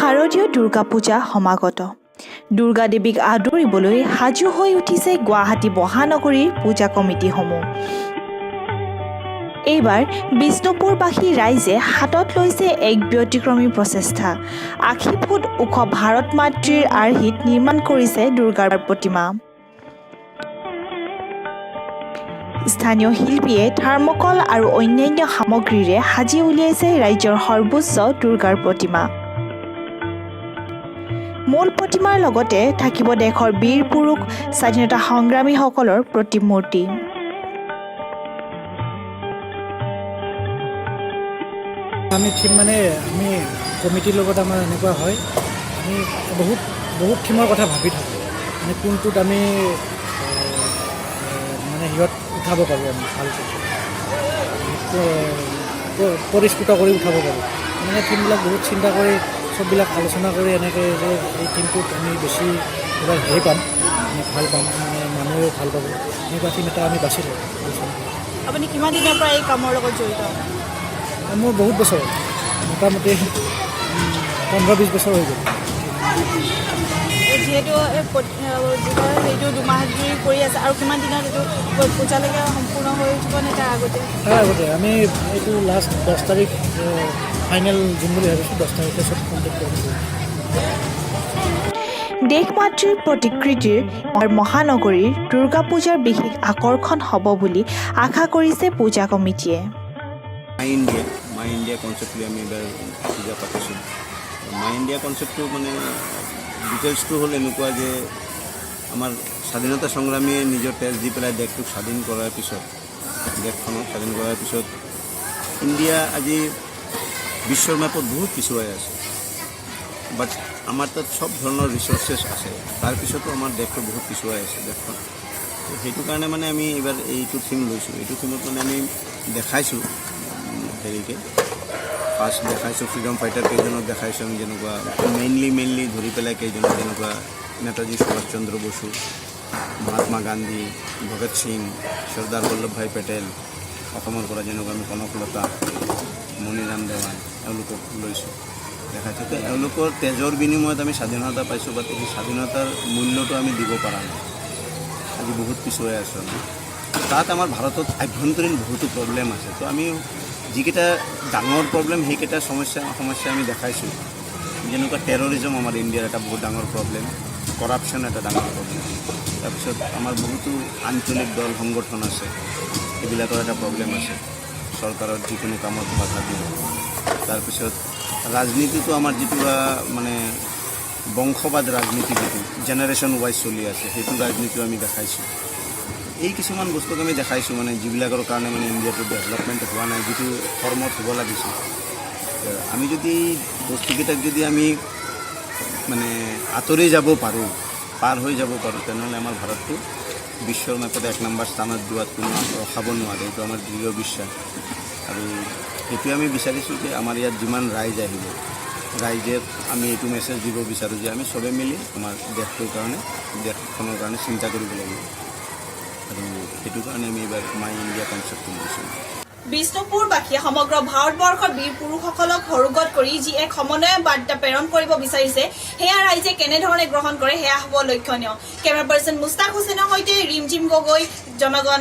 শাৰদীয় দুৰ্গা পূজা সমাগত। দুৰ্গা দেৱীক আদৰিবলৈ সাজু হৈ উঠিছে গুৱাহাটী মহানগৰীৰ পূজা কমিটিসমূহ। এইবাৰ বিষ্ণুপুৰবাসী ৰাইজে হাতত লৈছে এক ব্যতিক্ৰমী প্ৰচেষ্টা। ৮০ ফুট ওখ ভাৰত মাতৃৰ আৰ্হিত নিৰ্মাণ কৰিছে দুৰ্গাৰ প্ৰতিমা। স্থানীয় শিল্পীয়ে থাৰ্মকল আৰু অন্যান্য সামগ্ৰীৰে সাজি উলিয়াইছে ৰাজ্যৰ সৰ্বোচ্চ দুৰ্গাৰ প্ৰতিমা। মূল প্ৰতিমাৰ লগতে থাকিব দেশৰ বীৰ পুৰুষ স্বাধীনতা সংগ্ৰামীসকলৰ প্ৰতিমূৰ্তি। আমি কমিটিৰ লগত আমাৰ এনেকুৱা হয়, আমি বহুত থিমৰ কথা ভাবি থাকোঁ, কোনটোত আমি সিহঁত উঠাব পাৰোঁ, আমি ভালকৈ পৰিস্ফুট কৰি উঠাব পাৰোঁ। থিমবিলাক বহুত চিন্তা কৰি চববিলাক আলোচনা কৰি এনেকৈ যে এই থিমটোত আমি বেছি এবাৰ হেৰি পাম, আমি ভাল পাম, মানুহেও ভাল পাব, এনেকুৱা থিম এটা আমি বাছি লওঁ। আপুনি কিমান দিনৰ পৰা এই কামৰ লগত জড়িত? মোৰ বহুত বছৰ, মোটামুটি 15-20 বছৰ হৈ গ'ল। যিহেতু সেইটো দুমাহ ধৰি কৰি আছে, আৰু কিমান দিনত এইটো পূজালৈকে সম্পূৰ্ণ হৈ উঠিব নে তাৰ আগতে? তাৰ আগতে আমি এইটো লাষ্ট 10 তাৰিখ ফাইনেল দিম বুলি ভাবিছোঁ। 10 তাৰিখে চব কমপ্লিট কৰিম। দেশ মাতৃৰ প্ৰতিকৃতিৰ মহানগৰীৰ দুৰ্গা পূজাৰ বিশেষ আকৰ্ষণ হ'ব বুলি আশা কৰিছে পূজা কমিটিয়ে। মাই ইণ্ডিয়া কনচেপ্ট লৈ আমি এইবাৰ পূজা পাতিছোঁ। মাই ইণ্ডিয়া কনচেপ্টটো ডিটেইলছটো হ'ল এনেকুৱা যে আমাৰ স্বাধীনতা সংগ্ৰামীয়ে নিজৰ তেজ দি পেলাই দেশটোক স্বাধীন কৰাৰ পিছত, দেশখনক স্বাধীন কৰাৰ পিছত ইণ্ডিয়া আজি বিশ্বৰ মেপত বহুত পিছুৱাই আছে। বাট আমাৰ তাত চব ধৰণৰ ৰিচৰ্চেছ আছে, তাৰপিছতো আমাৰ দেশটো বহুত পিছুৱাই আছে দেশখন। সেইটো কাৰণে আমি এইবাৰ এইটো থিম লৈছোঁ। এইটো থিমত আমি দেখাইছোঁ হেৰিকৈ, ফাৰ্ষ্ট দেখাইছোঁ ফ্ৰীডম ফাইটাৰ কেইজনক দেখাইছোঁ আমি, যেনেকুৱা মেইনলি ধৰি পেলাই কেইজনক, যেনেকুৱা নেতাজী সুভাষ চন্দ্ৰ বসু, মহাত্মা গান্ধী, ভগত সিং, চৰ্দাৰ বল্লভভাই পেটেল, অসমৰ পৰা যেনেকুৱা আমি কনকলতা, মণিৰাম দেৱান, এওঁলোকক লৈছোঁ, দেখাইছোঁ। তো এওঁলোকৰ তেজৰ বিনিময়ত আমি স্বাধীনতা পাইছোঁ, বা সেই স্বাধীনতাৰ মূল্যটো আমি দিব পৰা নাই। আজি বহুত পিছুৱাই আছোঁ আমি। তাত আমাৰ ভাৰতত আভ্যন্তৰীণ বহুতো প্ৰব্লেম আছে। তো আমি যিকেইটা ডাঙৰ প্ৰব্লেম সেইকেইটা সমস্যা আমি দেখাইছোঁ। যেনেকুৱা টেৰৰিজম আমাৰ ইণ্ডিয়াৰ এটা বহুত ডাঙৰ প্ৰব্লেম, কৰাপশ্যন এটা ডাঙৰ প্ৰব্লেম, তাৰপিছত আমাৰ বহুতো আঞ্চলিক দল সংগঠন আছে, এইবিলাকৰ এটা প্ৰব্লেম আছে, চৰকাৰৰ যিকোনো কামত বাধা দিয়ে। তাৰপিছত ৰাজনীতিটো আমাৰ যিটো বংশবাদ ৰাজনীতি, যিটো জেনেৰেশ্যন ৱাইজ চলি আছে, সেইটো ৰাজনীতিও আমি দেখাইছোঁ। এই কিছুমান বস্তুক আমি দেখাইছোঁ, যিবিলাকৰ কাৰণে ইণ্ডিয়াটো ডেভেলপমেণ্ট হোৱা নাই, যিটো ফৰ্মত হ'ব লাগিছিল। আমি যদি বস্তুকেইটাক যদি আমি আঁতৰি যাব পাৰোঁ, পাৰ হৈ যাব পাৰোঁ, তেনেহ'লে আমাৰ ভাৰতটো বিশ্বৰ মেপত 1 নম্বৰ স্থানত যোৱাত কোনো ৰখাব নোৱাৰে। এইটো আমাৰ দৃঢ় বিশ্বাস। আৰু সেইটোৱে আমি বিচাৰিছোঁ যে আমাৰ ইয়াত যিমান ৰাইজ আহিব, ৰাইজে আমি এইটো মেছেজ দিব বিচাৰোঁ যে আমি চবে মিলি আমাৰ দেশটোৰ কাৰণে, দেশখনৰ কাৰণে চিন্তা কৰিব লাগিব। আৰু সেইটো কাৰণে আমি এইবাৰ মাই ইণ্ডিয়া কনচেপ্টটো লৈছোঁ। বিষ্ণুপুৰবাসীয়ে সমগ্ৰ ভাৰতবৰ্ষৰ বীৰ পুৰুষসকলক সৰুগত কৰি যি এক সমন্বয় বাৰ্তা প্ৰেৰণ কৰিব বিচাৰিছে, সেয়া ৰাইজে কেনেধৰণে গ্ৰহণ কৰে সেয়া হ'ব লক্ষণীয়। কেমেৰা পাৰ্চন মুস্তাক হুছেইনৰ সৈতে ৰিমঝিম গগৈ, জনগণ